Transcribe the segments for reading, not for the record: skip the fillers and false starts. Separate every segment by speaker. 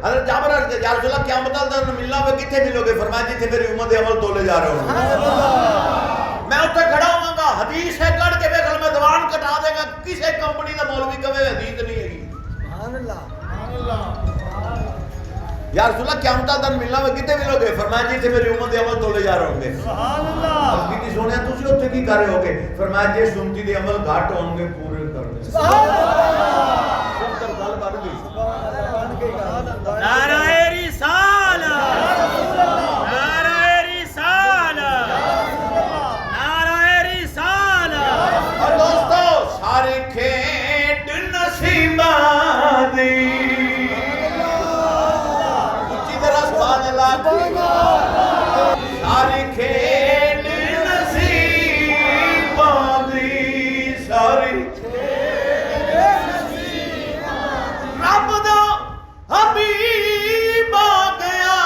Speaker 1: हज़रत जाबिर अर्ज़ किया, या रसूल अल्लाह क़यामत वाले दिन मिलना वे किथे मिलोगे? फरमाया जिथे मेरी उम्मत के अमल तोले जा रहे हो। मैं उत्थे खड़ा होवांगा, हदीस है कढ़ के वेख लो, मैं दीवान कटा देगा, किसी कंपनी का मौलवी कहे हदीस नहीं हैगी। सुभान अल्लाह। या रसूल अल्लाह क़यामत वाले दिन मिलना वे किथे मिलोगे? फरमाया जिथे मेरी उम्मत के अमल तोले जा रहे होंगे। सुभान अल्लाह। किसी सोनिया तुसी उत्थे की कर रहे होगे? फरमाया जिस उम्मती दे अमल घट होंगे पूरे कर दे। सुभान अल्लाह। सब गल बन गई।
Speaker 2: नाराए रिसालत, नाराए रिसालत, नाराए रिसालत।
Speaker 1: और दोस्तों सारे खेड नसीबां दी, उच्ची तरह सुभान अल्लाह। सारे खेड नसीबां दी, सारी रब दा हबीब आ गया,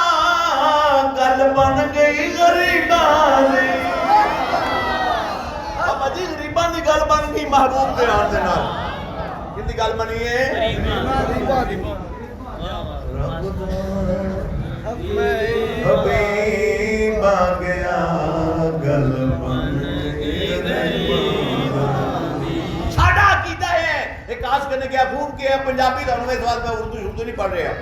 Speaker 1: गल बन गई गरीबां दी। बाबा जी गरीबां दी गल बन गई महबूब दे आण दे नाल। किंदी गल बनी है? हबीब आ गया, गल बन गई गरीबां दी। साडा कीदा है एक खास करने के खूब के पंजाबी दा इस बात में उर्दू नहीं पढ़ रहा।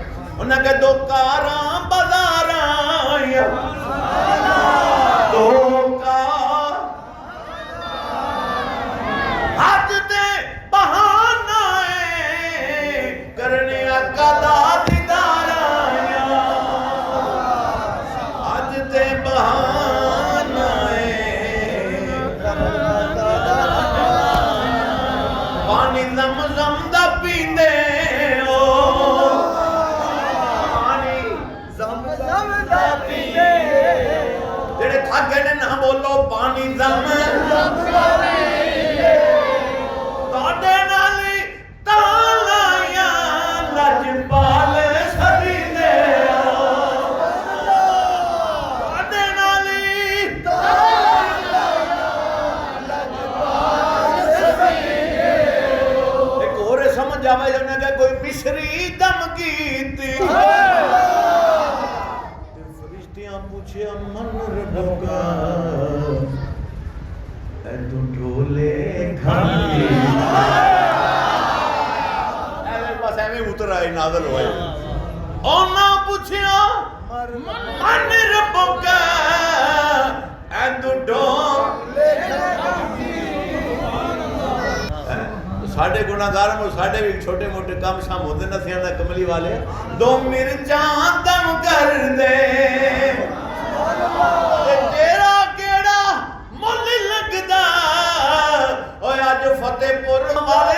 Speaker 1: उन्हें कह दो कारां बाजारां दो का हद दे बहाना करने कदा दीदारा हद दे बहाना पानी ज़मज़म दा पींदे ना बोलो पानी जम ताडे नाली तालाया लजपाल सदीने ताडे नाली तालाया लजपाल सदीने। एक और समझ आवे जने के कोई मिस्री दम कीती पूछे मन रबका तू ढोले खाती ऐसे बस ऐसे उतर आए नाज़िल हुए और ना पूछिया मन रबका तू ढोले साढ़े गुनाहगार में साढ़े भी छोटे मोटे काम शाम होते न थे ना कमली वाले दो मिर्चा दम कर दे तेरा केड़ा मुल लगदा ओए अज फतेहपुर वाला